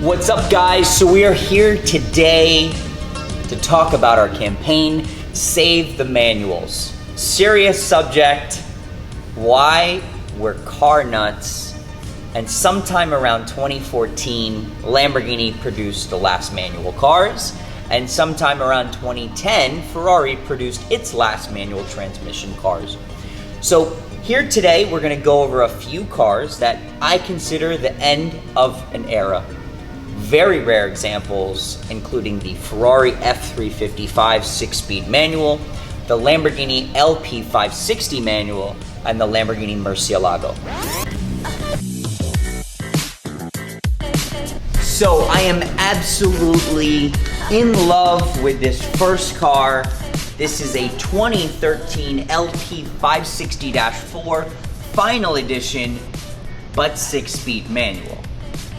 What's up, guys? So we are here today to talk about our campaign, Save the Manuals. Serious subject, why we're car nuts, and sometime around 2014, Lamborghini produced the last manual cars, and sometime around 2010, Ferrari produced its last manual transmission cars. So here today, we're gonna go over a few cars that I consider the end of an era. Very rare examples, including the Ferrari F355 6-speed manual, the Lamborghini LP560 manual, and the Lamborghini Murcielago. So I am absolutely in love with this first car. This is a 2013 LP560-4 final edition, but 6-speed manual.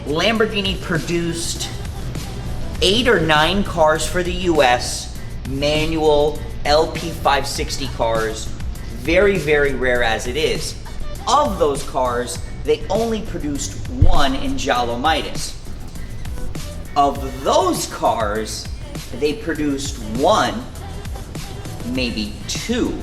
Lamborghini produced 8 or 9 cars for the US, manual LP560 cars, very, very rare as it is. Of those cars, they only produced 1 in Giallo Midas. Of those cars, they produced 1, maybe 2,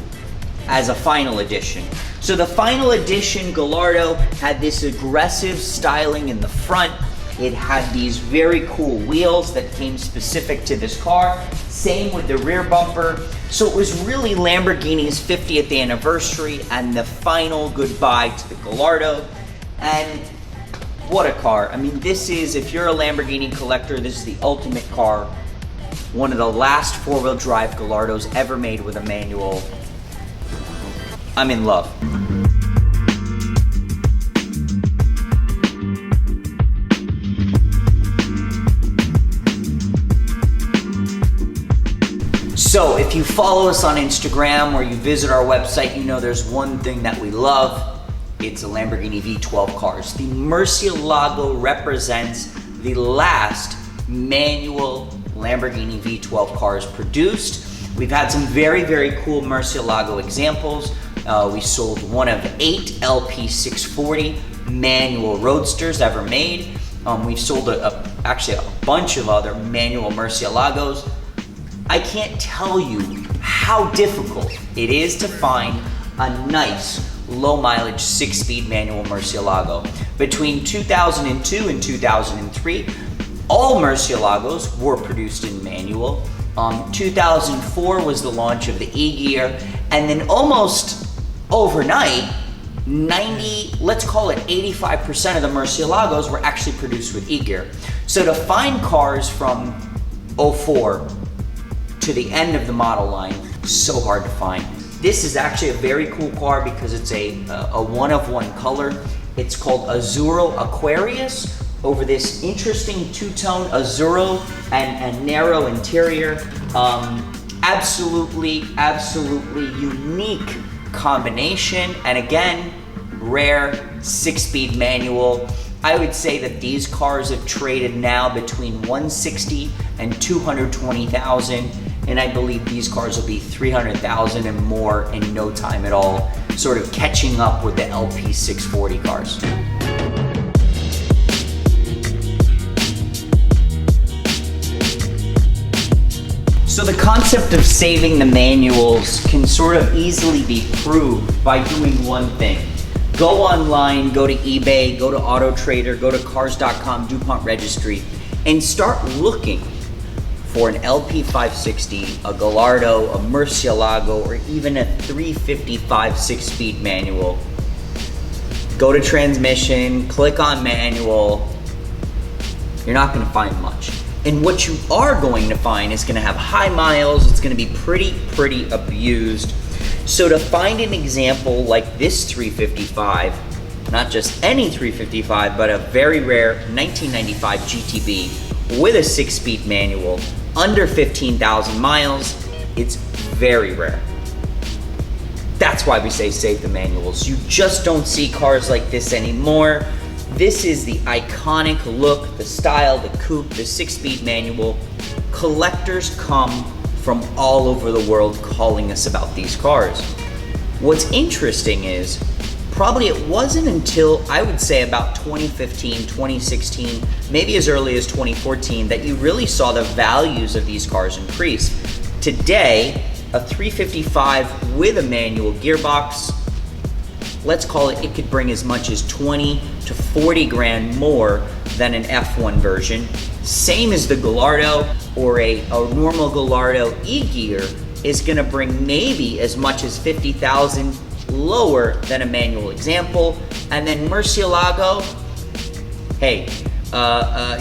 as a final edition. So the final edition Gallardo had this aggressive styling in the front. It had these very cool wheels that came specific to this car. Same with the rear bumper. So it was really Lamborghini's 50th anniversary and the final goodbye to the Gallardo. And what a car. I mean, this is, if you're a Lamborghini collector, this is the ultimate car. One of the last 4-wheel drive Gallardos ever made with a manual. I'm in love. So if you follow us on Instagram or you visit our website, you know there's one thing that we love. It's a Lamborghini V12 cars. The Murcielago represents the last manual Lamborghini V12 cars produced. We've had some very, very cool Murcielago examples. We sold one of 8 LP640 manual roadsters ever made. We've sold actually a bunch of other manual Murcielagos. I can't tell you how difficult it is to find a nice low mileage 6-speed manual Murcielago. Between 2002 and 2003, all Murcielagos were produced in manual. 2004 was the launch of the E-Gear, and then almost overnight, let's call it 85% of the Murcielagos were actually produced with E-Gear. So to find cars from 04 to the end of the model line, so hard to find. This is actually a very cool car because it's a one-of-one color. It's called Azzurro Aquarius, over this interesting two-tone Azzurro and narrow interior. Absolutely unique combination, and again, rare 6-speed manual. I would say that these cars have traded now between 160 and 220,000, and I believe these cars will be 300,000 and more in no time at all, sort of catching up with the LP640 cars. So the concept of saving the manuals can sort of easily be proved by doing one thing. Go online, go to eBay, go to AutoTrader, go to Cars.com, DuPont Registry, and start looking for an LP560, a Gallardo, a Murcielago, or even a 355 6-speed manual. Go to transmission, click on manual. You're not gonna find much. And what you are going to find is gonna have high miles, it's gonna be pretty abused. So to find an example like this 355, not just any 355, but a very rare 1995 GTB with a 6-speed manual, under 15,000 miles, it's very rare. That's why we say save the manuals. You just don't see cars like this anymore. This is the iconic look, the style, the coupe, the 6-speed manual. Collectors come from all over the world calling us about these cars. What's interesting is probably it wasn't until, I would say, about 2015, 2016, maybe as early as 2014, that you really saw the values of these cars increase. Today, a 355 with a manual gearbox, let's call it, it could bring as much as 20 to 40 grand more than an F1 version. Same as the Gallardo, or a normal Gallardo E-Gear is gonna bring maybe as much as 50,000 lower than a manual example. And then Murcielago, hey,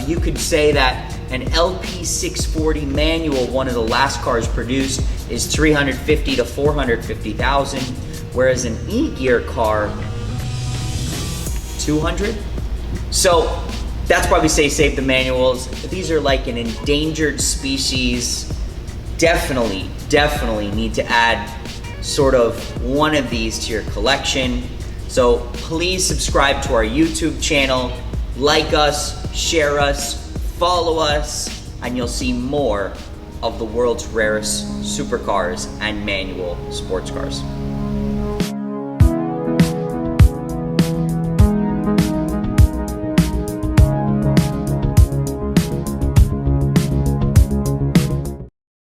you could say that an LP640 manual, one of the last cars produced, is 350 to 450,000, whereas an E-Gear car, 200. So that's why we say save the manuals. These are like an endangered species. Definitely need to add sort of one of these to your collection. So please subscribe to our YouTube channel, like us, share us, follow us, and you'll see more of the world's rarest supercars and manual sports cars.